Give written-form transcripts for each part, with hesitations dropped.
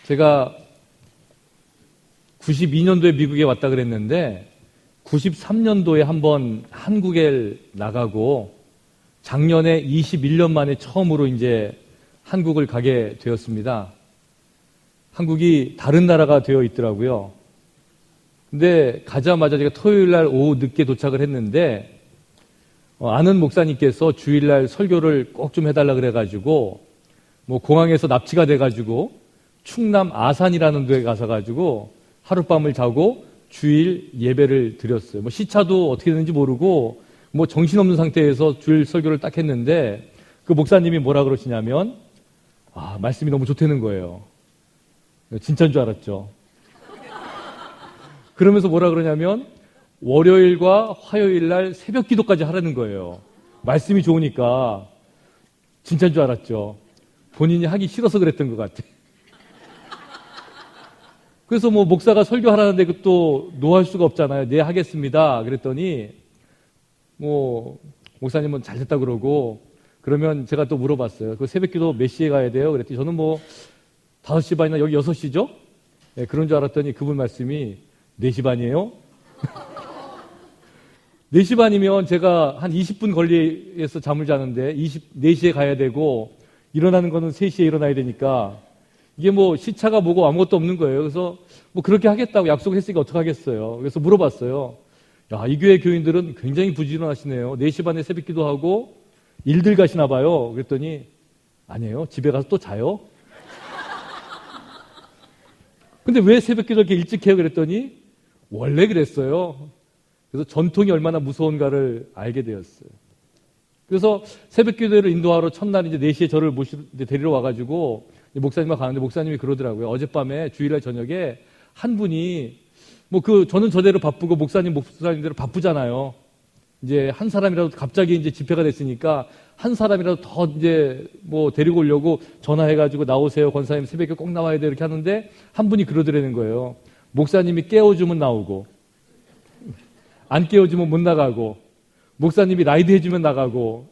제가 92년도에 미국에 왔다 그랬는데 93년도에 한번 한국에 나가고 작년에 21년 만에 처음으로 이제 한국을 가게 되었습니다. 한국이 다른 나라가 되어 있더라고요. 근데 가자마자 제가 토요일 날 오후 늦게 도착을 했는데 아는 목사님께서 주일날 설교를 꼭 좀 해달라 그래가지고 뭐 공항에서 납치가 돼가지고 충남 아산이라는 데에 가서가지고 하룻밤을 자고 주일 예배를 드렸어요. 뭐 시차도 어떻게 되는지 모르고 뭐 정신없는 상태에서 주일 설교를 딱 했는데 그 목사님이 뭐라 그러시냐면 말씀이 너무 좋다는 거예요. 진짜인 줄 알았죠. 그러면서 뭐라 그러냐면 월요일과 화요일 날 새벽 기도까지 하라는 거예요. 말씀이 좋으니까 진짜인 줄 알았죠. 본인이 하기 싫어서 그랬던 것 같아. 그래서 뭐 목사가 설교하라는데 그것도 노할 수가 없잖아요. 네, 하겠습니다. 그랬더니 뭐 목사님은 잘 됐다 그러고 그러면 제가 또 물어봤어요. 그 새벽 기도 몇 시에 가야 돼요? 그랬더니 저는 뭐 5시 반이나 여기 6시죠? 네, 그런 줄 알았더니 그분 말씀이 4시 반이에요? 4시 반이면 제가 한 20분 걸리에서 잠을 자는데 4시에 가야 되고 일어나는 거는 3시에 일어나야 되니까 이게 뭐 시차가 뭐고 아무것도 없는 거예요. 그래서 뭐 그렇게 하겠다고 약속을 했으니까 어떡하겠어요. 그래서 물어봤어요. 야, 이 교회 교인들은 굉장히 부지런하시네요. 4시 반에 새벽 기도하고 일들 가시나 봐요. 그랬더니 아니에요. 집에 가서 또 자요. 근데 왜 새벽 기도 이렇게 일찍 해요? 그랬더니 원래 그랬어요. 그래서 전통이 얼마나 무서운가를 알게 되었어요. 그래서 새벽 기도를 인도하러 첫날 이제 4시에 저를 데리러 와가지고 목사님과 가는데 목사님이 그러더라고요. 어젯밤에 주일날 저녁에 한 분이 저는 저대로 바쁘고 목사님대로 바쁘잖아요. 이제 한 사람이라도 갑자기 이제 집회가 됐으니까 한 사람이라도 더 이제 데리고 오려고 전화해가지고 나오세요. 권사님 새벽에 꼭 나와야 돼. 이렇게 하는데 한 분이 그러더라는 거예요. 목사님이 깨워주면 나오고 안 깨워주면 못 나가고 목사님이 라이드 해주면 나가고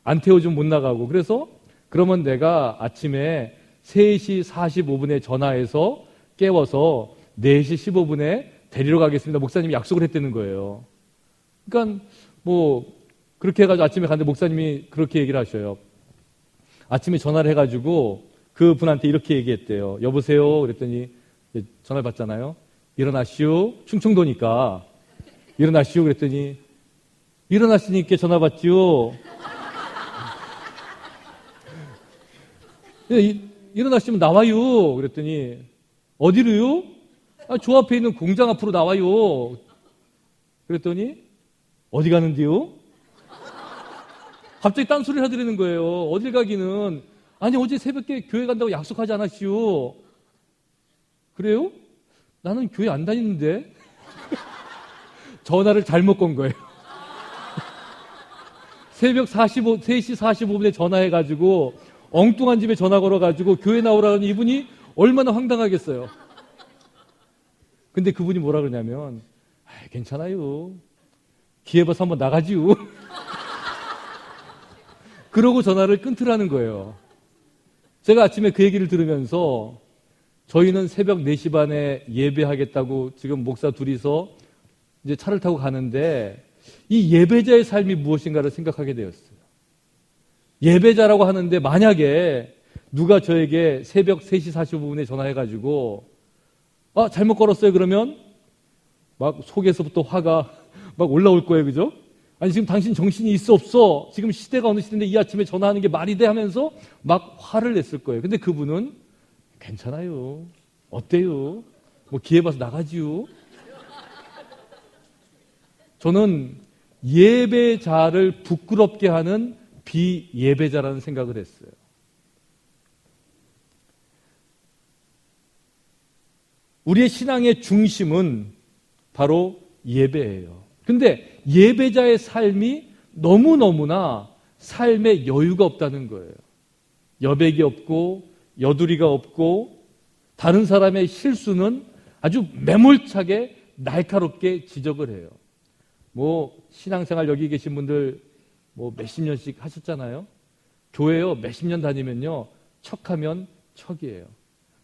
안 태워주면 못 나가고 그래서 그러면 내가 아침에 3시 45분에 전화해서 깨워서 4시 15분에 데리러 가겠습니다. 목사님이 약속을 했다는 거예요. 그러니까 그렇게 해가지고 아침에 갔는데 목사님이 그렇게 얘기를 하셔요. 아침에 전화를 해가지고 그 분한테 이렇게 얘기했대요. 여보세요? 그랬더니 전화를 받잖아요. 일어나시오. 충청도니까 일어나시오. 그랬더니 일어났으니까 전화 받지요. 일어나시면 나와요. 그랬더니 어디로요? 저 앞에 있는 공장 앞으로 나와요. 그랬더니 어디 가는데요? 갑자기 딴소리를 하더라는 거예요. 어딜 가기는 아니 어제 새벽에 교회 간다고 약속하지 않았시오. 그래요? 나는 교회 안 다니는데. 전화를 잘못 건 거예요. 새벽 3시 45분에 전화해가지고 엉뚱한 집에 전화 걸어가지고 교회 나오라는 이분이 얼마나 황당하겠어요. 근데 그분이 뭐라 그러냐면 괜찮아요. 기회 봐서 한번 나가지요. 그러고 전화를 끊더라는 거예요. 제가 아침에 그 얘기를 들으면서 저희는 새벽 4시 반에 예배하겠다고 지금 목사 둘이서 이제 차를 타고 가는데 이 예배자의 삶이 무엇인가를 생각하게 되었어요. 예배자라고 하는데 만약에 누가 저에게 새벽 3시 45분에 전화해가지고 잘못 걸었어요 그러면 막 속에서부터 화가 막 올라올 거예요. 그죠? 아니 지금 당신 정신이 있어 없어? 지금 시대가 어느 시대인데 이 아침에 전화하는 게 말이 돼 하면서 막 화를 냈을 거예요. 근데 그분은 괜찮아요. 어때요? 기회 봐서 나가지요. 저는 예배자를 부끄럽게 하는 비예배자라는 생각을 했어요. 우리의 신앙의 중심은 바로 예배예요. 근데 예배자의 삶이 너무너무나 삶에 여유가 없다는 거예요. 여백이 없고 여두리가 없고 다른 사람의 실수는 아주 매몰차게 날카롭게 지적을 해요. 신앙생활 여기 계신 분들 몇십 년씩 하셨잖아요. 교회요 몇십 년 다니면요 척하면 척이에요.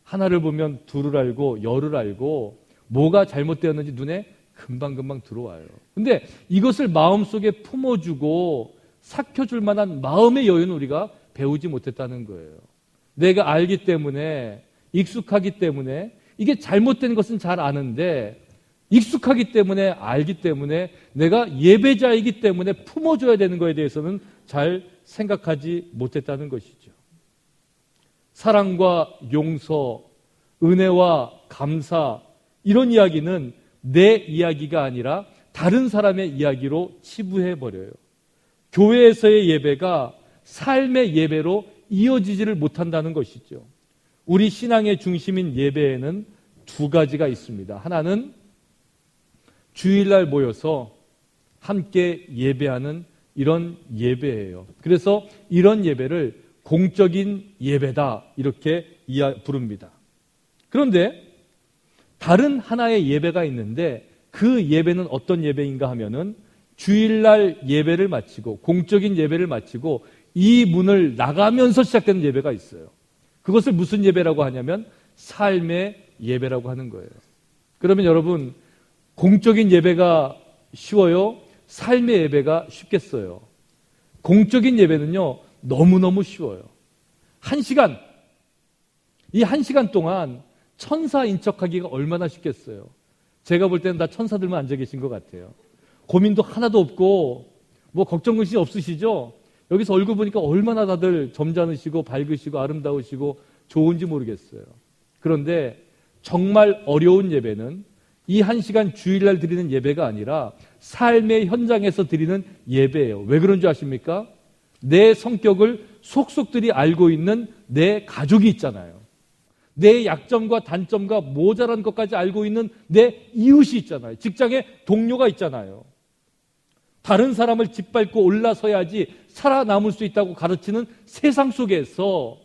하나를 보면 둘을 알고 열을 알고 뭐가 잘못되었는지 눈에 금방금방 들어와요. 근데 이것을 마음속에 품어주고 삭혀줄 만한 마음의 여유는 우리가 배우지 못했다는 거예요. 내가 알기 때문에, 익숙하기 때문에, 이게 잘못된 것은 잘 아는데 익숙하기 때문에, 알기 때문에, 내가 예배자이기 때문에 품어줘야 되는 것에 대해서는 잘 생각하지 못했다는 것이죠. 사랑과 용서, 은혜와 감사, 이런 이야기는 내 이야기가 아니라 다른 사람의 이야기로 치부해버려요. 교회에서의 예배가 삶의 예배로 이어지지를 못한다는 것이죠. 우리 신앙의 중심인 예배에는 두 가지가 있습니다. 하나는 주일날 모여서 함께 예배하는 이런 예배예요. 그래서 이런 예배를 공적인 예배다 이렇게 부릅니다. 그런데 다른 하나의 예배가 있는데 그 예배는 어떤 예배인가 하면은 주일날 예배를 마치고 공적인 예배를 마치고 이 문을 나가면서 시작되는 예배가 있어요. 그것을 무슨 예배라고 하냐면 삶의 예배라고 하는 거예요. 그러면 여러분, 공적인 예배가 쉬워요? 삶의 예배가 쉽겠어요? 공적인 예배는요, 너무너무 쉬워요. 이 한 시간 동안 천사인 척하기가 얼마나 쉽겠어요? 제가 볼 때는 다 천사들만 앉아 계신 것 같아요. 고민도 하나도 없고 뭐 걱정근심 없으시죠? 여기서 얼굴 보니까 얼마나 다들 점잖으시고 밝으시고 아름다우시고 좋은지 모르겠어요. 그런데 정말 어려운 예배는 이 한 시간 주일날 드리는 예배가 아니라 삶의 현장에서 드리는 예배예요. 왜 그런 줄 아십니까? 내 성격을 속속들이 알고 있는 내 가족이 있잖아요. 내 약점과 단점과 모자란 것까지 알고 있는 내 이웃이 있잖아요. 직장에 동료가 있잖아요. 다른 사람을 짓밟고 올라서야지 살아남을 수 있다고 가르치는 세상 속에서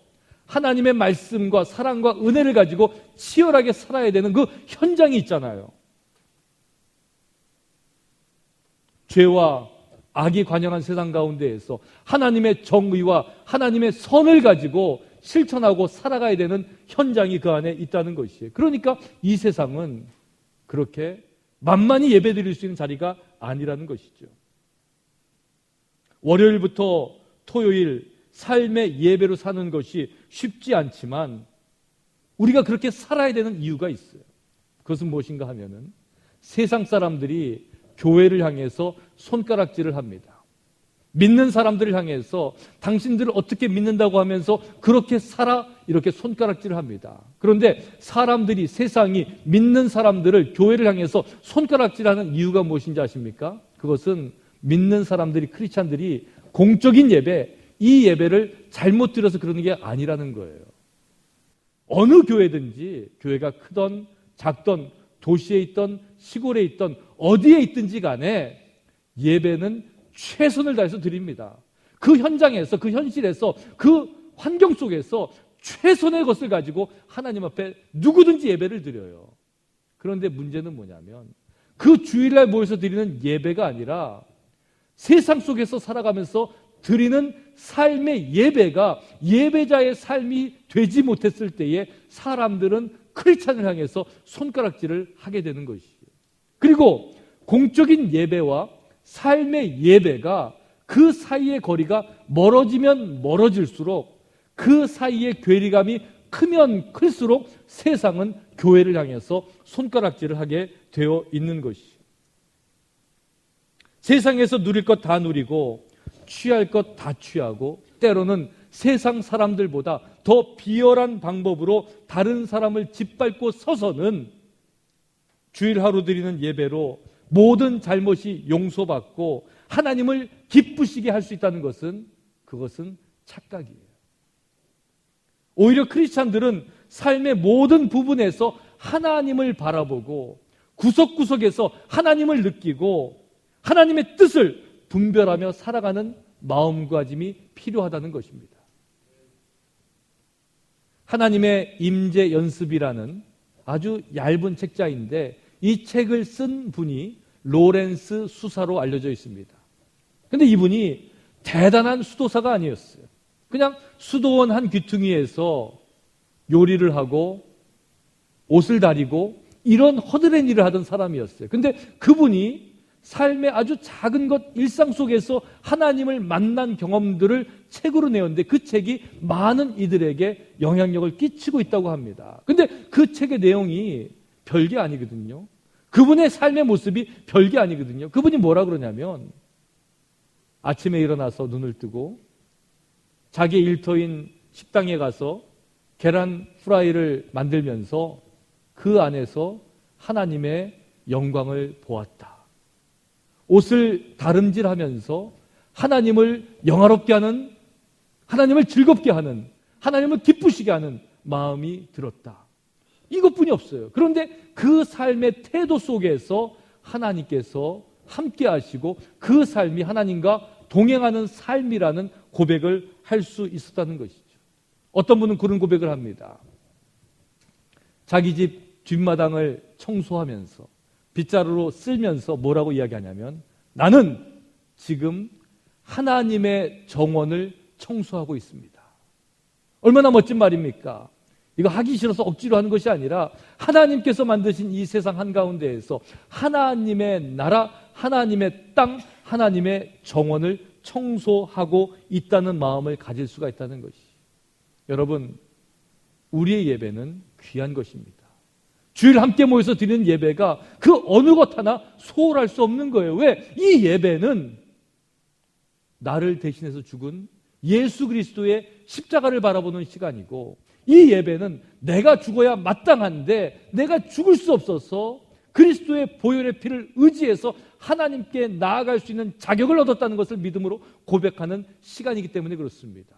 하나님의 말씀과 사랑과 은혜를 가지고 치열하게 살아야 되는 그 현장이 있잖아요. 죄와 악이 관영한 세상 가운데에서 하나님의 정의와 하나님의 선을 가지고 실천하고 살아가야 되는 현장이 그 안에 있다는 것이에요. 그러니까 이 세상은 그렇게 만만히 예배드릴 수 있는 자리가 아니라는 것이죠. 월요일부터 토요일 삶의 예배로 사는 것이 쉽지 않지만 우리가 그렇게 살아야 되는 이유가 있어요. 그것은 무엇인가 하면은 세상 사람들이 교회를 향해서 손가락질을 합니다. 믿는 사람들을 향해서 당신들을 어떻게 믿는다고 하면서 그렇게 살아 이렇게 손가락질을 합니다. 그런데 사람들이, 세상이 믿는 사람들을 교회를 향해서 손가락질하는 이유가 무엇인지 아십니까? 그것은 믿는 사람들이, 크리스찬들이 공적인 예배, 이 예배를 잘못 드려서 그러는 게 아니라는 거예요. 어느 교회든지, 교회가 크던 작던 도시에 있던 시골에 있던 어디에 있든지 간에 예배는 최선을 다해서 드립니다. 그 현장에서, 그 현실에서, 그 환경 속에서 최선의 것을 가지고 하나님 앞에 누구든지 예배를 드려요. 그런데 문제는 뭐냐면 그 주일날 모여서 드리는 예배가 아니라 세상 속에서 살아가면서 드리는 삶의 예배가 예배자의 삶이 되지 못했을 때에 사람들은 크리스찬을 향해서 손가락질을 하게 되는 것이에요. 그리고 공적인 예배와 삶의 예배가 그 사이의 거리가 멀어지면 멀어질수록 그 사이의 괴리감이 크면 클수록 세상은 교회를 향해서 손가락질을 하게 되어 있는 것이에요. 세상에서 누릴 것 다 누리고 취할 것 다 취하고 때로는 세상 사람들보다 더 비열한 방법으로 다른 사람을 짓밟고 서서는 주일 하루 드리는 예배로 모든 잘못이 용서받고 하나님을 기쁘시게 할 수 있다는 것은 그것은 착각이에요. 오히려 크리스찬들은 삶의 모든 부분에서 하나님을 바라보고 구석구석에서 하나님을 느끼고 하나님의 뜻을 분별하며 살아가는 마음가짐이 필요하다는 것입니다. 하나님의 임재 연습이라는 아주 얇은 책자인데 이 책을 쓴 분이 로렌스 수사로 알려져 있습니다. 그런데 이분이 대단한 수도사가 아니었어요. 그냥 수도원 한 귀퉁이에서 요리를 하고 옷을 다리고 이런 허드렛 일을 하던 사람이었어요. 근데 그분이 삶의 아주 작은 것, 일상 속에서 하나님을 만난 경험들을 책으로 내었는데 그 책이 많은 이들에게 영향력을 끼치고 있다고 합니다. 근데 그 책의 내용이 별게 아니거든요. 그분의 삶의 모습이 별게 아니거든요. 그분이 뭐라 그러냐면 아침에 일어나서 눈을 뜨고 자기의 일터인 식당에 가서 계란 프라이를 만들면서 그 안에서 하나님의 영광을 보았다. 옷을 다름질하면서 하나님을 영화롭게 하는, 하나님을 즐겁게 하는, 하나님을 기쁘시게 하는 마음이 들었다. 이것뿐이 없어요. 그런데 그 삶의 태도 속에서 하나님께서 함께 하시고 그 삶이 하나님과 동행하는 삶이라는 고백을 할 수 있었다는 것이죠. 어떤 분은 그런 고백을 합니다. 자기 집 뒷마당을 청소하면서 빗자루로 쓸면서 뭐라고 이야기하냐면 나는 지금 하나님의 정원을 청소하고 있습니다. 얼마나 멋진 말입니까? 이거 하기 싫어서 억지로 하는 것이 아니라 하나님께서 만드신 이 세상 한가운데에서 하나님의 나라, 하나님의 땅, 하나님의 정원을 청소하고 있다는 마음을 가질 수가 있다는 것이. 여러분, 우리의 예배는 귀한 것입니다. 주일 함께 모여서 드리는 예배가 그 어느 것 하나 소홀할 수 없는 거예요. 왜? 이 예배는 나를 대신해서 죽은 예수 그리스도의 십자가를 바라보는 시간이고 이 예배는 내가 죽어야 마땅한데 내가 죽을 수 없어서 그리스도의 보혈의 피를 의지해서 하나님께 나아갈 수 있는 자격을 얻었다는 것을 믿음으로 고백하는 시간이기 때문에 그렇습니다.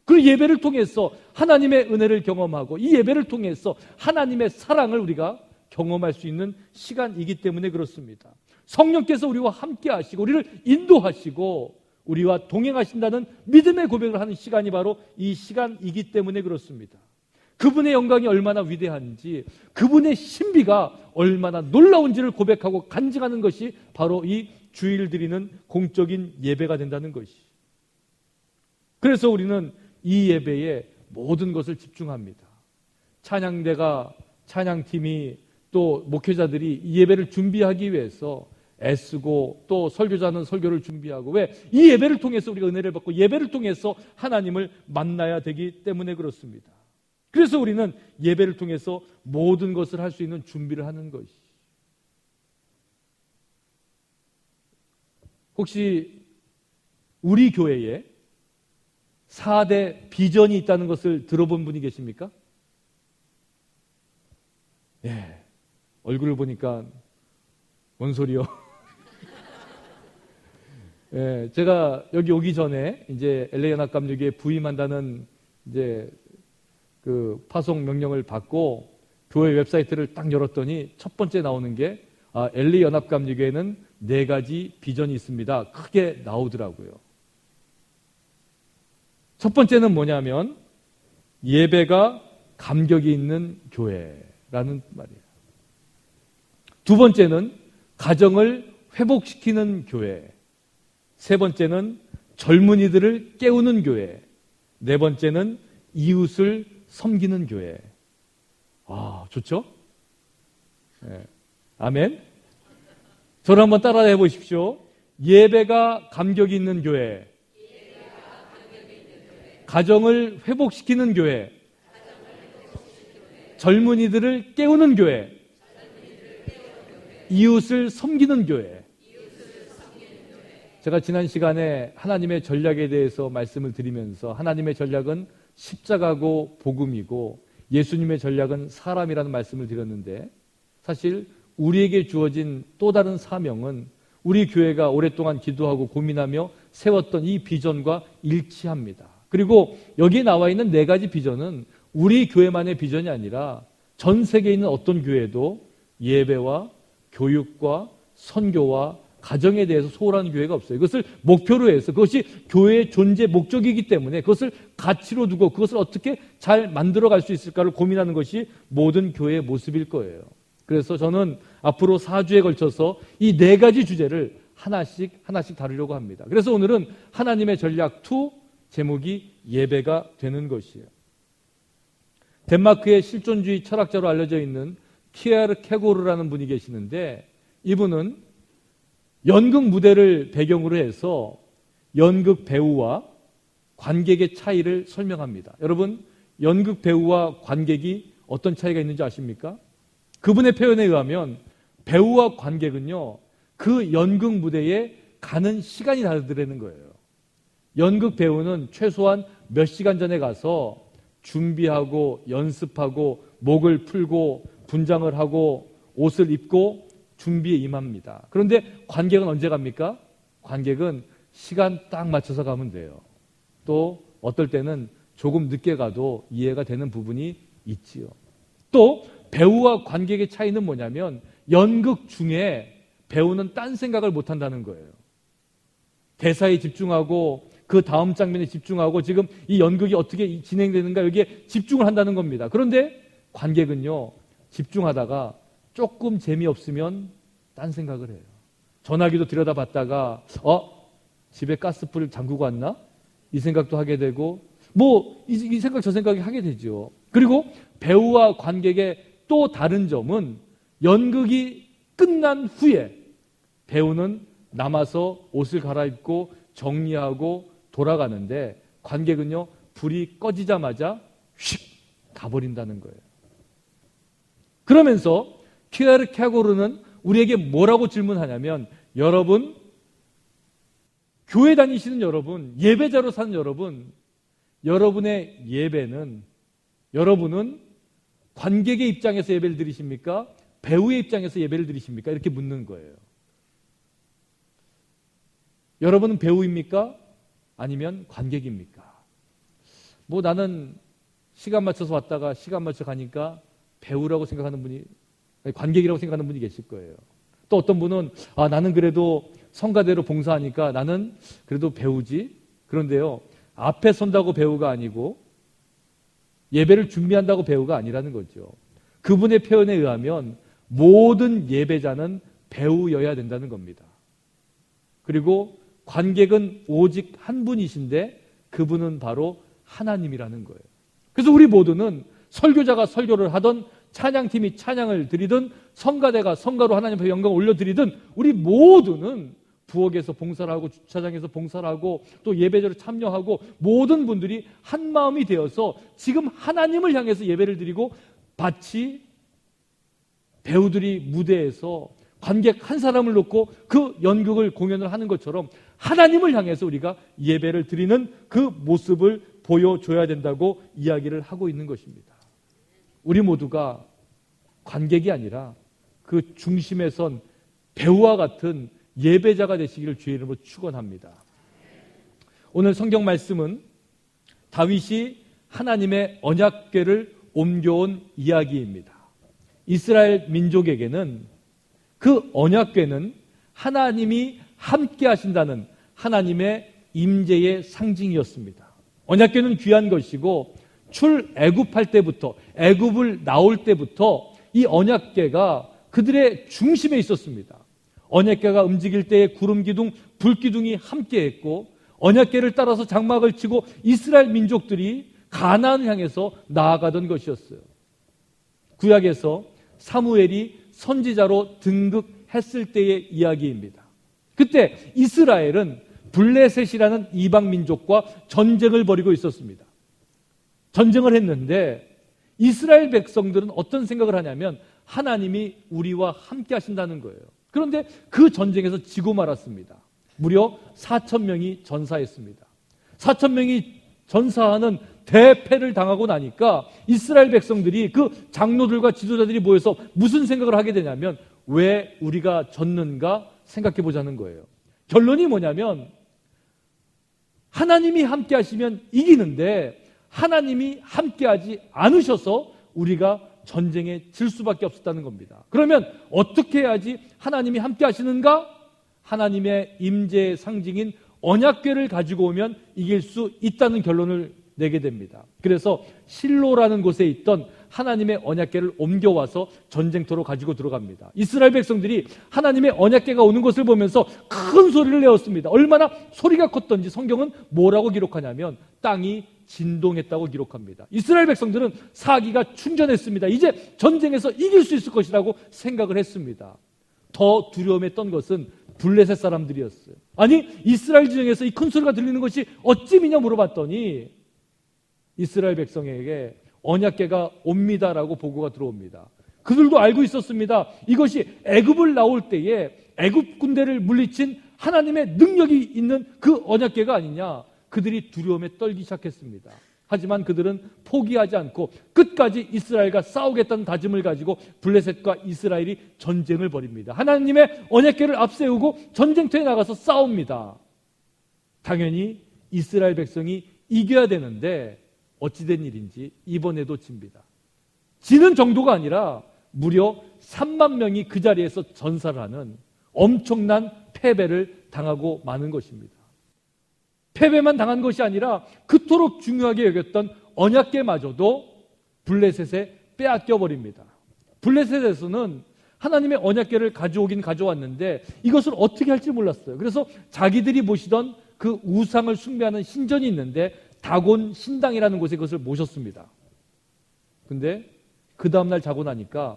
그 예배를 통해서 하나님의 은혜를 경험하고 이 예배를 통해서 하나님의 사랑을 우리가 경험할 수 있는 시간이기 때문에 그렇습니다. 성령께서 우리와 함께 하시고 우리를 인도하시고 우리와 동행하신다는 믿음의 고백을 하는 시간이 바로 이 시간이기 때문에 그렇습니다. 그분의 영광이 얼마나 위대한지, 그분의 신비가 얼마나 놀라운지를 고백하고 간증하는 것이 바로 이 주일 드리는 공적인 예배가 된다는 것이. 그래서 우리는 이 예배에 모든 것을 집중합니다. 찬양대가, 찬양팀이 또 목회자들이 이 예배를 준비하기 위해서 애쓰고 또 설교자는 설교를 준비하고 왜? 이 예배를 통해서 우리가 은혜를 받고 예배를 통해서 하나님을 만나야 되기 때문에 그렇습니다. 그래서 우리는 예배를 통해서 모든 것을 할 수 있는 준비를 하는 것이. 혹시 우리 교회에 4대 비전이 있다는 것을 들어본 분이 계십니까? 예. 얼굴을 보니까 뭔 소리요? 예, 제가 여기 오기 전에 이제 LA 연합감리교회에 부임한다는 이제 그 파송 명령을 받고 교회 웹사이트를 딱 열었더니 첫 번째 나오는 게 LA 연합감리교회는 4가지 비전이 있습니다. 크게 나오더라고요. 첫 번째는 뭐냐면 예배가 감격이 있는 교회라는 말이에요. 두 번째는 가정을 회복시키는 교회. 세 번째는 젊은이들을 깨우는 교회. 네 번째는 이웃을 섬기는 교회. 아, 좋죠? 네. 아멘. 저를 한번 따라해 보십시오. 예배가 감격이 있는 교회. 가정을 회복시키는 교회. 젊은이들을 깨우는 교회. 이웃을 섬기는 교회. 제가 지난 시간에 하나님의 전략에 대해서 말씀을 드리면서 하나님의 전략은 십자가고 복음이고 예수님의 전략은 사람이라는 말씀을 드렸는데 사실 우리에게 주어진 또 다른 사명은 우리 교회가 오랫동안 기도하고 고민하며 세웠던 이 비전과 일치합니다. 그리고 여기에 나와 있는 4가지 비전은 우리 교회만의 비전이 아니라 전 세계에 있는 어떤 교회도 예배와 교육과 선교와 가정에 대해서 소홀하는 교회가 없어요. 그것을 목표로 해서 그것이 교회의 존재 목적이기 때문에 그것을 가치로 두고 그것을 어떻게 잘 만들어갈 수 있을까를 고민하는 것이 모든 교회의 모습일 거예요. 그래서 저는 앞으로 4주에 걸쳐서 이 4가지 주제를 하나씩 다루려고 합니다. 그래서 오늘은 하나님의 전략 2 제목이 예배가 되는 것이에요. 덴마크의 실존주의 철학자로 알려져 있는 키에르케고르라는 분이 계시는데, 이분은 연극 무대를 배경으로 해서 연극 배우와 관객의 차이를 설명합니다. 여러분, 연극 배우와 관객이 어떤 차이가 있는지 아십니까? 그분의 표현에 의하면 배우와 관객은요, 그 연극 무대에 가는 시간이 다르다는 거예요. 연극 배우는 최소한 몇 시간 전에 가서 준비하고 연습하고 목을 풀고 분장을 하고 옷을 입고 준비에 임합니다. 그런데 관객은 언제 갑니까? 관객은 시간 딱 맞춰서 가면 돼요. 또 어떨 때는 조금 늦게 가도 이해가 되는 부분이 있지요. 또 배우와 관객의 차이는 뭐냐면 연극 중에 배우는 딴 생각을 못 한다는 거예요. 대사에 집중하고 그 다음 장면에 집중하고 지금 이 연극이 어떻게 진행되는가 여기에 집중을 한다는 겁니다. 그런데 관객은요, 집중하다가 조금 재미없으면 딴 생각을 해요. 전화기도 들여다봤다가 집에 가스불 잠그고 왔나? 이 생각도 하게 되고 이 생각 저 생각이 하게 되죠. 그리고 배우와 관객의 또 다른 점은 연극이 끝난 후에 배우는 남아서 옷을 갈아입고 정리하고 돌아가는데 관객은요, 불이 꺼지자마자 휙 가버린다는 거예요. 그러면서 키에르케고르는 우리에게 뭐라고 질문하냐면, 여러분, 교회 다니시는 여러분, 예배자로 사는 여러분, 여러분의 예배는, 여러분은 관객의 입장에서 예배를 드리십니까? 배우의 입장에서 예배를 드리십니까? 이렇게 묻는 거예요. 여러분은 배우입니까? 아니면 관객입니까? 나는 시간 맞춰서 왔다가 시간 맞춰 가니까 배우라고 생각하는 분이, 관객이라고 생각하는 분이 계실 거예요. 또 어떤 분은 나는 그래도 성가대로 봉사하니까 나는 그래도 배우지. 그런데요, 앞에 선다고 배우가 아니고 예배를 준비한다고 배우가 아니라는 거죠. 그분의 표현에 의하면 모든 예배자는 배우여야 된다는 겁니다. 그리고 관객은 오직 한 분이신데 그분은 바로 하나님이라는 거예요. 그래서 우리 모두는 설교자가 설교를 하던, 찬양팀이 찬양을 드리든, 성가대가 성가로 하나님 앞에 영광을 올려드리든, 우리 모두는 부엌에서 봉사를 하고 주차장에서 봉사를 하고 또 예배자로 참여하고 모든 분들이 한 마음이 되어서 지금 하나님을 향해서 예배를 드리고, 마치 배우들이 무대에서 관객 한 사람을 놓고 그 연극을 공연을 하는 것처럼 하나님을 향해서 우리가 예배를 드리는 그 모습을 보여줘야 된다고 이야기를 하고 있는 것입니다. 우리 모두가 관객이 아니라 그 중심에 선 배우와 같은 예배자가 되시기를 주의 이름으로 축원합니다. 오늘 성경 말씀은 다윗이 하나님의 언약궤를 옮겨온 이야기입니다. 이스라엘 민족에게는 그 언약궤는 하나님이 함께 하신다는 하나님의 임재의 상징이었습니다. 언약궤는 귀한 것이고 출애굽할 때부터, 애굽을 나올 때부터 이 언약궤가 그들의 중심에 있었습니다. 언약궤가 움직일 때에 구름 기둥, 불 기둥이 함께했고, 언약궤를 따라서 장막을 치고 이스라엘 민족들이 가나안을 향해서 나아가던 것이었어요. 구약에서 사무엘이 선지자로 등극했을 때의 이야기입니다. 그때 이스라엘은 블레셋이라는 이방 민족과 전쟁을 벌이고 있었습니다. 전쟁을 했는데 이스라엘 백성들은 어떤 생각을 하냐면 하나님이 우리와 함께 하신다는 거예요. 그런데 그 전쟁에서 지고 말았습니다. 무려 4,000명이 전사했습니다. 4,000명이 전사하는 대패를 당하고 나니까 이스라엘 백성들이, 그 장로들과 지도자들이 모여서 무슨 생각을 하게 되냐면, 왜 우리가 졌는가 생각해 보자는 거예요. 결론이 뭐냐면 하나님이 함께 하시면 이기는데 하나님이 함께하지 않으셔서 우리가 전쟁에 질 수밖에 없었다는 겁니다. 그러면 어떻게 해야지 하나님이 함께 하시는가? 하나님의 임재의 상징인 언약궤를 가지고 오면 이길 수 있다는 결론을 내게 됩니다. 그래서 실로라는 곳에 있던 하나님의 언약궤를 옮겨와서 전쟁터로 가지고 들어갑니다. 이스라엘 백성들이 하나님의 언약궤가 오는 것을 보면서 큰 소리를 내었습니다. 얼마나 소리가 컸던지 성경은 뭐라고 기록하냐면 땅이 진동했다고 기록합니다. 이스라엘 백성들은 사기가 충전했습니다. 이제 전쟁에서 이길 수 있을 것이라고 생각을 했습니다. 더 두려움했던 것은 블레셋 사람들이었어요. 아니, 이스라엘 지정에서 이 큰 소리가 들리는 것이 어찌미냐 물어봤더니 이스라엘 백성에게 언약궤가 옵니다라고 보고가 들어옵니다. 그들도 알고 있었습니다. 이것이 애굽을 나올 때에 애굽 군대를 물리친 하나님의 능력이 있는 그 언약궤가 아니냐. 그들이 두려움에 떨기 시작했습니다. 하지만 그들은 포기하지 않고 끝까지 이스라엘과 싸우겠다는 다짐을 가지고 블레셋과 이스라엘이 전쟁을 벌입니다. 하나님의 언약궤를 앞세우고 전쟁터에 나가서 싸웁니다. 당연히 이스라엘 백성이 이겨야 되는데 어찌된 일인지 이번에도 집니다. 지는 정도가 아니라 무려 3만 명이 그 자리에서 전사를 하는 엄청난 패배를 당하고 마는 것입니다. 패배만 당한 것이 아니라 그토록 중요하게 여겼던 언약궤마저도 블레셋에 빼앗겨 버립니다. 블레셋에서는 하나님의 언약궤를 가져오긴 가져왔는데 이것을 어떻게 할지 몰랐어요. 그래서 자기들이 모시던 그 우상을 숭배하는 신전이 있는데 다곤 신당이라는 곳에 그것을 모셨습니다. 근데 그 다음날 자고 나니까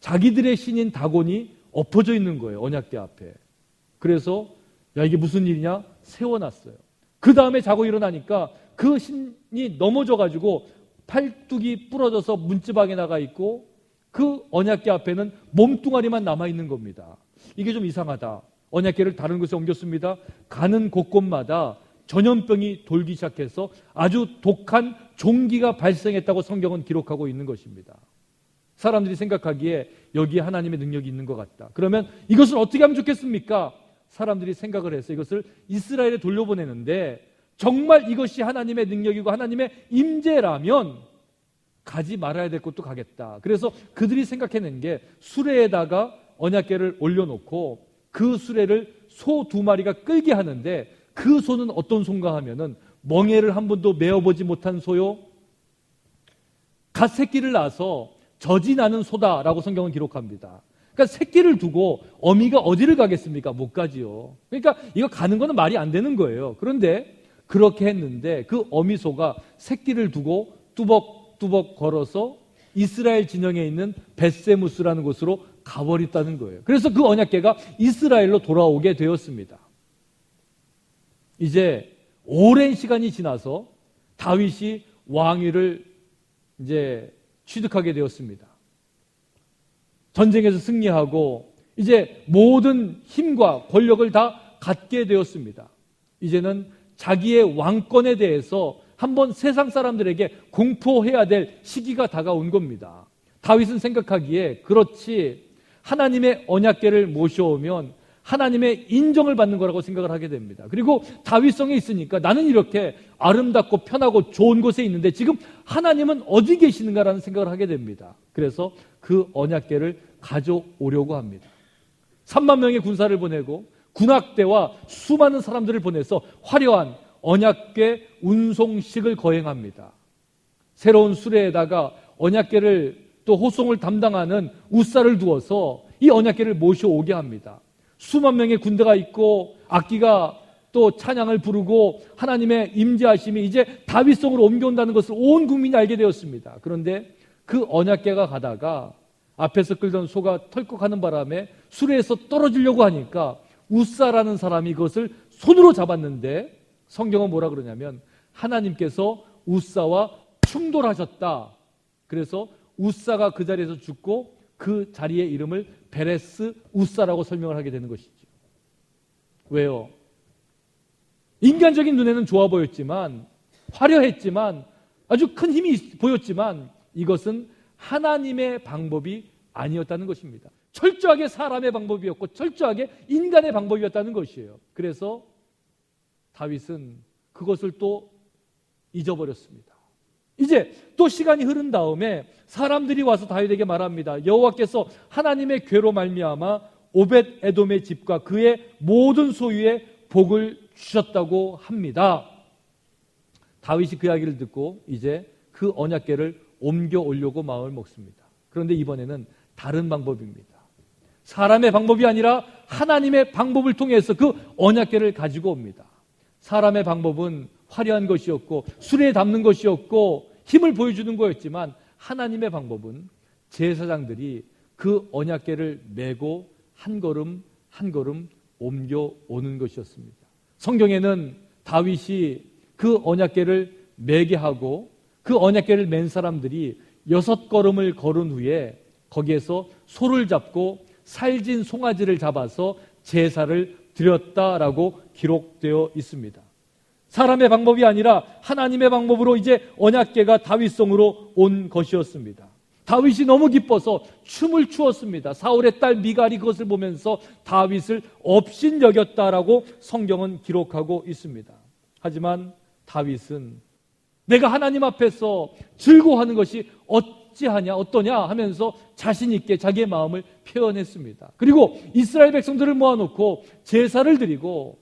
자기들의 신인 다곤이 엎어져 있는 거예요. 언약궤 앞에. 그래서 야, 이게 무슨 일이냐? 세워놨어요. 그 다음에 자고 일어나니까 그 신이 넘어져가지고 팔뚝이 부러져서 문지방에 나가 있고 그 언약궤 앞에는 몸뚱아리만 남아있는 겁니다. 이게 좀 이상하다. 언약궤를 다른 곳에 옮겼습니다. 가는 곳곳마다 전염병이 돌기 시작해서 아주 독한 종기가 발생했다고 성경은 기록하고 있는 것입니다. 사람들이 생각하기에 여기에 하나님의 능력이 있는 것 같다. 그러면 이것을 어떻게 하면 좋겠습니까? 사람들이 생각을 해서 이것을 이스라엘에 돌려보내는데 정말 이것이 하나님의 능력이고 하나님의 임재라면 가지 말아야 될 곳도 가겠다. 그래서 그들이 생각해낸 게 수레에다가 언약궤를 올려놓고 그 수레를 소 2마리가 끌게 하는데 그 소는 어떤 소인가 하면은 멍에를 한 번도 메어보지 못한 소요. 갓 새끼를 낳아서 젖이 나는 소다라고 성경은 기록합니다. 그러니까 새끼를 두고 어미가 어디를 가겠습니까? 못 가지요. 그러니까 이거 가는 거는 말이 안 되는 거예요. 그런데 그렇게 했는데 그 어미소가 새끼를 두고 뚜벅뚜벅 걸어서 이스라엘 진영에 있는 벳세무스라는 곳으로 가버렸다는 거예요. 그래서 그 언약궤가 이스라엘로 돌아오게 되었습니다. 이제 오랜 시간이 지나서 다윗이 왕위를 이제 취득하게 되었습니다. 전쟁에서 승리하고 이제 모든 힘과 권력을 다 갖게 되었습니다. 이제는 자기의 왕권에 대해서 한번 세상 사람들에게 공포해야 될 시기가 다가온 겁니다. 다윗은 생각하기에 그렇지 하나님의 언약궤를 모셔오면 하나님의 인정을 받는 거라고 생각을 하게 됩니다. 그리고 다윗성에 있으니까 나는 이렇게 아름답고 편하고 좋은 곳에 있는데 지금 하나님은 어디 계시는가라는 생각을 하게 됩니다. 그래서 그 언약궤를 가져오려고 합니다. 3만 명의 군사를 보내고 군악대와 수많은 사람들을 보내서 화려한 언약궤 운송식을 거행합니다. 새로운 수레에다가 언약궤를 또 호송을 담당하는 우사를 두어서 이 언약궤를 모셔오게 합니다. 수만 명의 군대가 있고 악기가 또 찬양을 부르고 하나님의 임재하심이 이제 다윗성으로 옮겨온다는 것을 온 국민이 알게 되었습니다. 그런데 그 언약궤가 가다가 앞에서 끌던 소가 털컥하는 바람에 수레에서 떨어지려고 하니까 우사라는 사람이 그것을 손으로 잡았는데 성경은 뭐라 그러냐면 하나님께서 우사와 충돌하셨다. 그래서 우사가 그 자리에서 죽고 그 자리의 이름을 베레스 우사라고 설명을 하게 되는 것이죠. 왜요? 인간적인 눈에는 좋아 보였지만 화려했지만 아주 큰 힘이 보였지만 이것은 하나님의 방법이 아니었다는 것입니다. 철저하게 사람의 방법이었고 철저하게 인간의 방법이었다는 것이에요. 그래서 다윗은 그것을 또 잊어버렸습니다. 이제 또 시간이 흐른 다음에 사람들이 와서 다윗에게 말합니다. 여호와께서 하나님의 궤로 말미암아 오벳 에돔의 집과 그의 모든 소유에 복을 주셨다고 합니다. 다윗이 그 이야기를 듣고 이제 그 언약궤를 옮겨오려고 마음을 먹습니다. 그런데 이번에는 다른 방법입니다. 사람의 방법이 아니라 하나님의 방법을 통해서 그 언약궤를 가지고 옵니다. 사람의 방법은 화려한 것이었고 수레에 담는 것이었고 힘을 보여주는 거였지만 하나님의 방법은 제사장들이 그 언약궤를 메고 한 걸음 한 걸음 옮겨오는 것이었습니다. 성경에는 다윗이 그 언약궤를 메게 하고 그 언약궤를 맨 사람들이 6걸음을 걸은 후에 거기에서 소를 잡고 살진 송아지를 잡아서 제사를 드렸다라고 기록되어 있습니다. 사람의 방법이 아니라 하나님의 방법으로 이제 언약궤가 다윗성으로 온 것이었습니다. 다윗이 너무 기뻐서 춤을 추었습니다. 사울의 딸 미갈이 그것을 보면서 다윗을 업신여겼다라고 성경은 기록하고 있습니다. 하지만 다윗은 내가 하나님 앞에서 즐거워하는 것이 어찌하냐 어떠냐 하면서 자신 있게 자기의 마음을 표현했습니다. 그리고 이스라엘 백성들을 모아놓고 제사를 드리고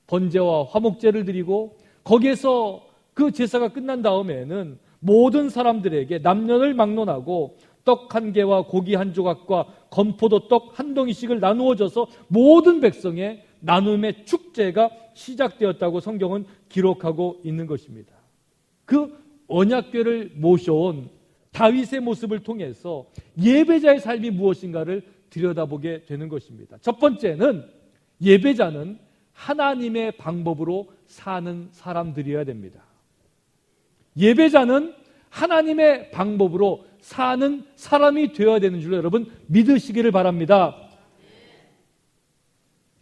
번제와 화목제를 드리고 거기에서 그 제사가 끝난 다음에는 모든 사람들에게 남녀를 막론하고 떡 한 개와 고기 한 조각과 건포도 떡 한 덩이씩을 나누어 줘서 모든 백성의 나눔의 축제가 시작되었다고 성경은 기록하고 있는 것입니다. 그 언약궤를 모셔온 다윗의 모습을 통해서 예배자의 삶이 무엇인가를 들여다보게 되는 것입니다. 첫 번째는 예배자는 하나님의 방법으로 사는 사람들이어야 됩니다. 예배자는 하나님의 방법으로 사는 사람이 되어야 되는 줄로 여러분 믿으시기를 바랍니다.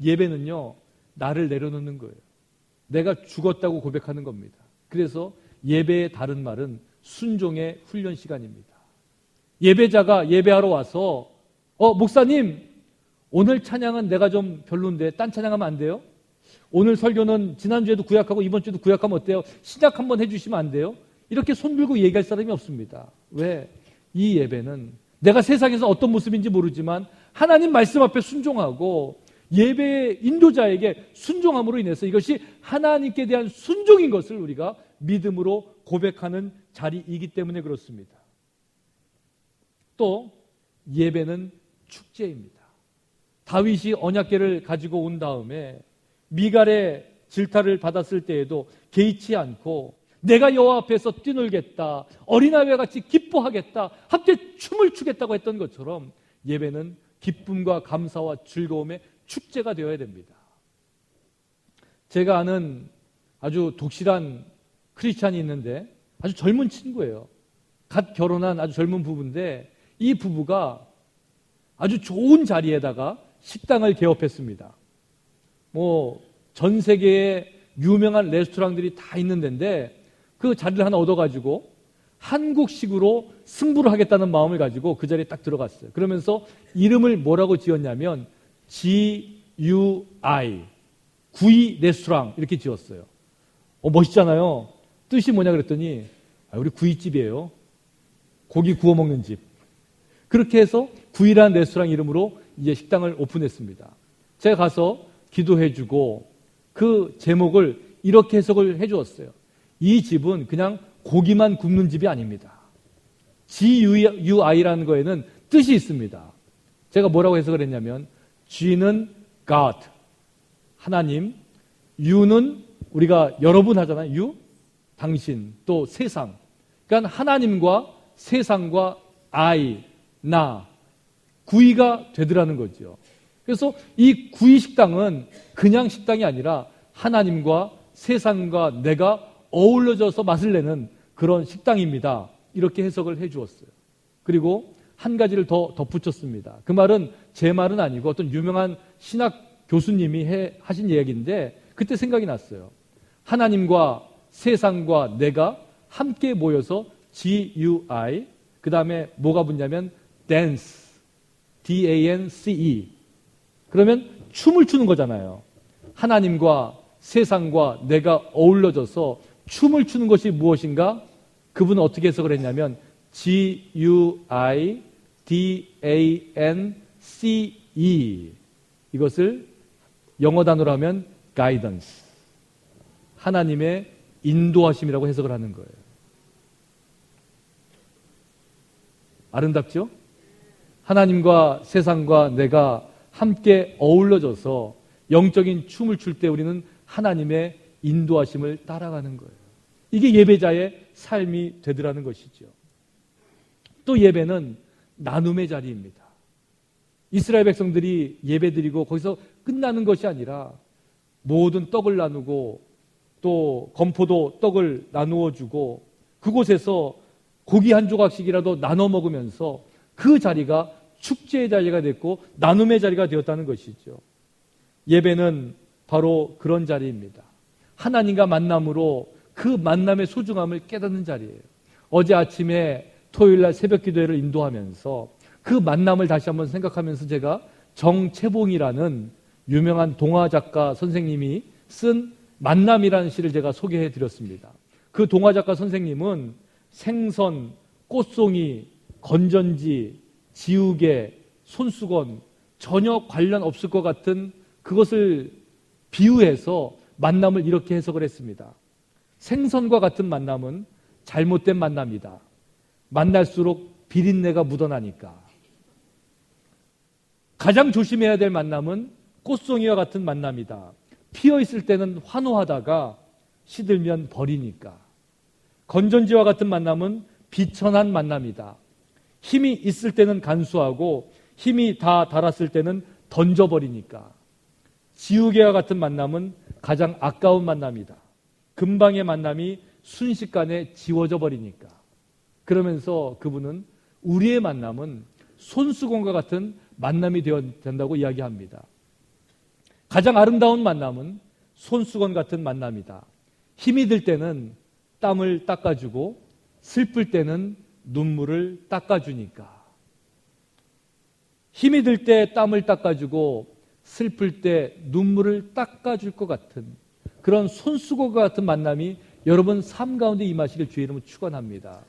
예배는요, 나를 내려놓는 거예요. 내가 죽었다고 고백하는 겁니다. 그래서 예배의 다른 말은 순종의 훈련 시간입니다. 예배자가 예배하러 와서 목사님 오늘 찬양은 내가 좀 별론데 딴 찬양하면 안 돼요? 오늘 설교는 지난주에도 구약하고 이번 주에도 구약하면 어때요? 신약 한번 해주시면 안 돼요? 이렇게 손 들고 얘기할 사람이 없습니다. 왜? 이 예배는 내가 세상에서 어떤 모습인지 모르지만 하나님 말씀 앞에 순종하고 예배의 인도자에게 순종함으로 인해서 이것이 하나님께 대한 순종인 것을 우리가 믿음으로 고백하는 자리이기 때문에 그렇습니다. 또 예배는 축제입니다. 다윗이 언약궤를 가지고 온 다음에 미갈의 질타를 받았을 때에도 개의치 않고 내가 여호와 앞에서 뛰놀겠다, 어린아이와 같이 기뻐하겠다, 함께 춤을 추겠다고 했던 것처럼 예배는 기쁨과 감사와 즐거움의 축제가 되어야 됩니다. 제가 아는 아주 독실한 크리스찬이 있는데 아주 젊은 친구예요. 갓 결혼한 아주 젊은 부부인데 이 부부가 아주 좋은 자리에다가 식당을 개업했습니다. 전 세계에 유명한 레스토랑들이 다 있는 데인데 그 자리를 하나 얻어가지고 한국식으로 승부를 하겠다는 마음을 가지고 그 자리에 딱 들어갔어요. 그러면서 이름을 뭐라고 지었냐면 GUI, 구이 레스토랑 이렇게 지었어요. 멋있잖아요. 뜻이 뭐냐 그랬더니 우리 구이집이에요. 고기 구워 먹는 집. 그렇게 해서 구이라는 레스토랑 이름으로 이제 식당을 오픈했습니다. 제가 가서 기도해주고 그 제목을 이렇게 해석을 해주었어요. 이 집은 그냥 고기만 굽는 집이 아닙니다. GUI라는 거에는 뜻이 있습니다. 제가 뭐라고 해석을 했냐면 G는 God, 하나님, U는 우리가 여러분 하잖아요. You, 당신, 또 세상. 그러니까 하나님과 세상과 I, 나, 구이가 되더라는 거죠. 그래서 이 구이 식당은 그냥 식당이 아니라 하나님과 세상과 내가 어우러져서 맛을 내는 그런 식당입니다. 이렇게 해석을 해 주었어요. 그리고 한 가지를 더 덧붙였습니다. 그 말은 제 말은 아니고 어떤 유명한 신학 교수님이 하신 이야기인데 그때 생각이 났어요. 하나님과 세상과 내가 함께 모여서 GUI, 그 다음에 뭐가 붙냐면 dance, DANCE. 그러면 춤을 추는 거잖아요. 하나님과 세상과 내가 어울러져서 춤을 추는 것이 무엇인가? 그분은 어떻게 해석을 했냐면 GUI, DANCE. 이것을 영어 단어로 하면 guidance. 하나님의 인도하심이라고 해석을 하는 거예요. 아름답죠? 하나님과 세상과 내가 함께 어울러져서 영적인 춤을 출 때 우리는 하나님의 인도하심을 따라가는 거예요. 이게 예배자의 삶이 되더라는 것이죠. 또 예배는 나눔의 자리입니다. 이스라엘 백성들이 예배드리고 거기서 끝나는 것이 아니라 모든 떡을 나누고 또 건포도 떡을 나누어 주고 그곳에서 고기 한 조각씩이라도 나눠 먹으면서 그 자리가 축제의 자리가 됐고 나눔의 자리가 되었다는 것이죠. 예배는 바로 그런 자리입니다. 하나님과 만남으로 그 만남의 소중함을 깨닫는 자리예요. 어제 아침에 토요일날 새벽 기도회를 인도하면서 그 만남을 다시 한번 생각하면서 제가 정채봉이라는 유명한 동화 작가 선생님이 쓴 만남이라는 시를 제가 소개해 드렸습니다. 그 동화 작가 선생님은 생선, 꽃송이, 건전지, 지우개, 손수건 전혀 관련 없을 것 같은 그것을 비유해서 만남을 이렇게 해석을 했습니다. 생선과 같은 만남은 잘못된 만남이다. 만날수록 비린내가 묻어나니까. 가장 조심해야 될 만남은 꽃송이와 같은 만남이다. 피어있을 때는 환호하다가 시들면 버리니까. 건전지와 같은 만남은 비천한 만남이다. 힘이 있을 때는 간수하고 힘이 다 닳았을 때는 던져버리니까. 지우개와 같은 만남은 가장 아까운 만남이다. 금방의 만남이 순식간에 지워져 버리니까. 그러면서 그분은 우리의 만남은 손수건과 같은 만남이 되어야 된다고 이야기합니다. 가장 아름다운 만남은 손수건 같은 만남이다. 힘이 들 때는 땀을 닦아주고 슬플 때는 눈물을 닦아주니까. 힘이 들 때 땀을 닦아주고 슬플 때 눈물을 닦아줄 것 같은 그런 손수건과 같은 만남이 여러분 삶 가운데 임하시길 주의 이름으로 축원합니다.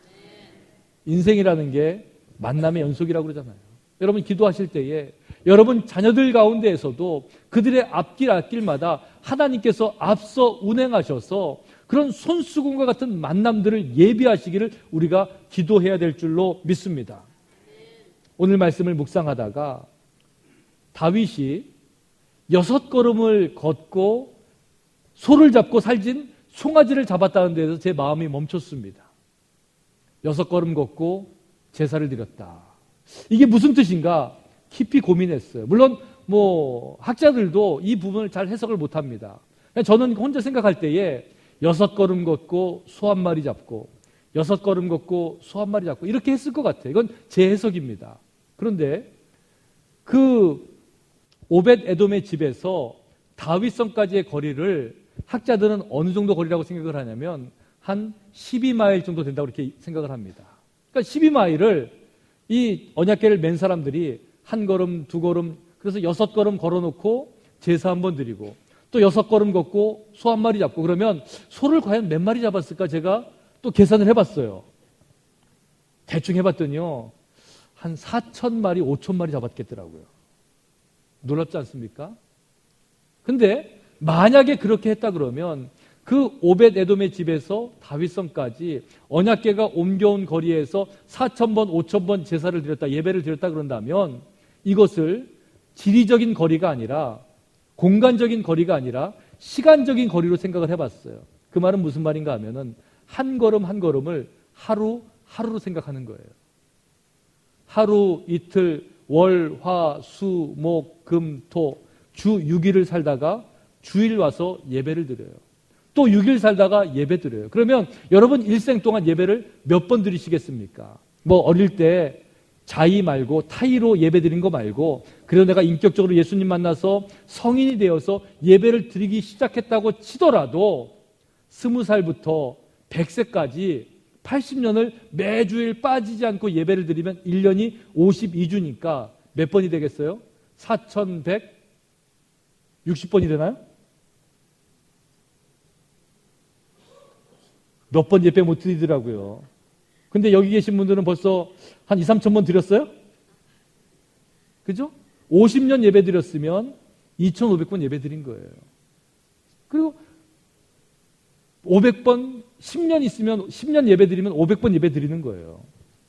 인생이라는 게 만남의 연속이라고 그러잖아요. 여러분 기도하실 때에 여러분 자녀들 가운데에서도 그들의 앞길마다 하나님께서 앞서 운행하셔서 그런 손수건과 같은 만남들을 예비하시기를 우리가 기도해야 될 줄로 믿습니다. 오늘 말씀을 묵상하다가 다윗이 6걸음을 걷고 소를 잡고 살진 송아지를 잡았다는 데서 제 마음이 멈췄습니다. 6걸음 걷고 제사를 드렸다. 이게 무슨 뜻인가 깊이 고민했어요. 물론 학자들도 이 부분을 잘 해석을 못합니다. 저는 혼자 생각할 때에 6걸음 걷고 소 한 마리 잡고 6걸음 걷고 소 한 마리 잡고 이렇게 했을 것 같아요. 이건 제 해석입니다. 그런데 그 오벳 에돔의 집에서 다윗성까지의 거리를 학자들은 어느 정도 거리라고 생각을 하냐면 한 12마일 정도 된다고 이렇게 생각을 합니다. 그러니까 12마일을 이 언약궤를 맨 사람들이 한 걸음, 두 걸음, 그래서 6걸음 걸어놓고 제사 한번 드리고 또 6걸음 걷고 소 한 마리 잡고 그러면 소를 과연 몇 마리 잡았을까 제가 또 계산을 해봤어요. 대충 해봤더니요. 한 4,000마리, 5,000마리 잡았겠더라고요. 놀랍지 않습니까? 근데 만약에 그렇게 했다 그러면 그 오벳 에돔의 집에서 다윗성까지 언약궤가 옮겨온 거리에서 4,000번, 5,000번 제사를 드렸다, 예배를 드렸다 그런다면 이것을 지리적인 거리가 아니라 공간적인 거리가 아니라 시간적인 거리로 생각을 해봤어요. 그 말은 무슨 말인가 하면은 한 걸음 한 걸음을 하루로 생각하는 거예요. 하루, 이틀, 월, 화, 수, 목, 금, 토, 주 6일을 살다가 주일 와서 예배를 드려요. 또 6일 살다가 예배 드려요. 그러면 여러분 일생 동안 예배를 몇 번 드리시겠습니까? 어릴 때 자의 말고 타의로 예배 드린 거 말고 그래도 내가 인격적으로 예수님 만나서 성인이 되어서 예배를 드리기 시작했다고 치더라도 20살부터 100세까지 80년을 매주일 빠지지 않고 예배를 드리면 1년이 52주니까 몇 번이 되겠어요? 4,160번이 되나요? 몇 번 예배 못 드리더라고요. 근데 여기 계신 분들은 벌써 한 2, 3천 번 드렸어요? 그죠? 50년 예배 드렸으면 2,500번 예배 드린 거예요. 그리고 500번, 10년 있으면 10년 예배 드리면 500번 예배 드리는 거예요.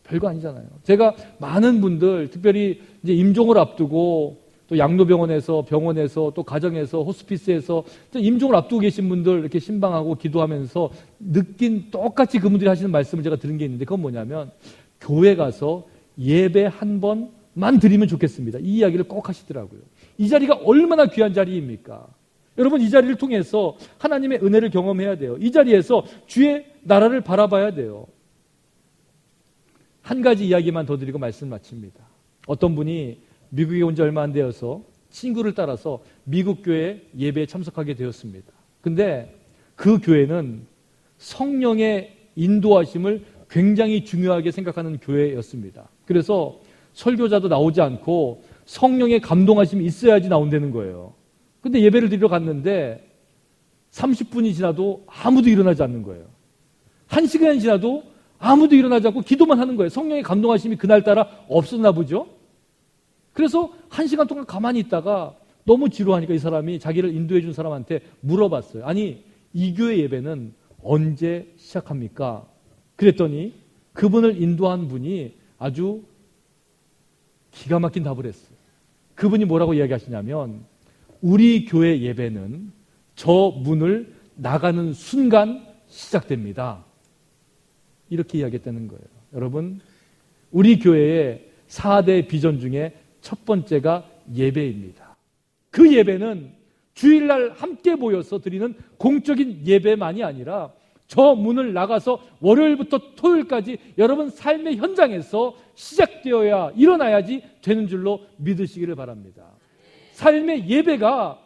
별거 아니잖아요. 제가 많은 분들, 특별히 이제 임종을 앞두고 또 양로병원에서, 병원에서, 또 가정에서, 호스피스에서 또 임종을 앞두고 계신 분들 이렇게 신방하고 기도하면서 느낀 똑같이 그분들이 하시는 말씀을 제가 들은 게 있는데, 그건 뭐냐면 교회 가서 예배 한 번만 드리면 좋겠습니다. 이 이야기를 꼭 하시더라고요. 이 자리가 얼마나 귀한 자리입니까? 여러분, 이 자리를 통해서 하나님의 은혜를 경험해야 돼요. 이 자리에서 주의 나라를 바라봐야 돼요. 한 가지 이야기만 더 드리고 말씀 마칩니다. 어떤 분이 미국에 온 지 얼마 안 되어서 친구를 따라서 미국 교회 예배에 참석하게 되었습니다. 근데 그 교회는 성령의 인도하심을 굉장히 중요하게 생각하는 교회였습니다. 그래서 설교자도 나오지 않고 성령의 감동하심이 있어야지 나온다는 거예요. 근데 예배를 드리러 갔는데 30분이 지나도 아무도 일어나지 않는 거예요. 1시간이 지나도 아무도 일어나지 않고 기도만 하는 거예요. 성령의 감동하심이 그날따라 없었나 보죠. 그래서 1시간 동안 가만히 있다가 너무 지루하니까 이 사람이 자기를 인도해 준 사람한테 물어봤어요. 아니, 이 교회 예배는 언제 시작합니까? 그랬더니 그분을 인도한 분이 아주 기가 막힌 답을 했어요. 그분이 뭐라고 이야기하시냐면, 우리 교회 예배는 저 문을 나가는 순간 시작됩니다. 이렇게 이야기했다는 거예요. 여러분, 우리 교회의 4대 비전 중에 첫 번째가 예배입니다. 그 예배는 주일날 함께 모여서 드리는 공적인 예배만이 아니라 저 문을 나가서 월요일부터 토요일까지 여러분 삶의 현장에서 시작되어야, 일어나야지 되는 줄로 믿으시기를 바랍니다. 삶의 예배가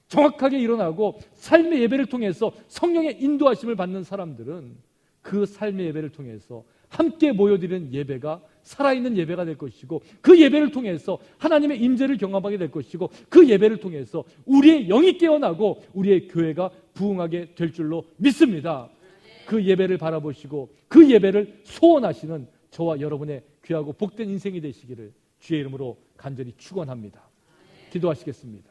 정확하게 일어나고 삶의 예배를 통해서 성령의 인도하심을 받는 사람들은 그 삶의 예배를 통해서 함께 모여드리는 예배가 살아있는 예배가 될 것이고, 그 예배를 통해서 하나님의 임재를 경험하게 될 것이고, 그 예배를 통해서 우리의 영이 깨어나고 우리의 교회가 부흥하게 될 줄로 믿습니다. 그 예배를 바라보시고 그 예배를 소원하시는 저와 여러분의 귀하고 복된 인생이 되시기를 주의 이름으로 간절히 축원합니다. 기도하시겠습니다.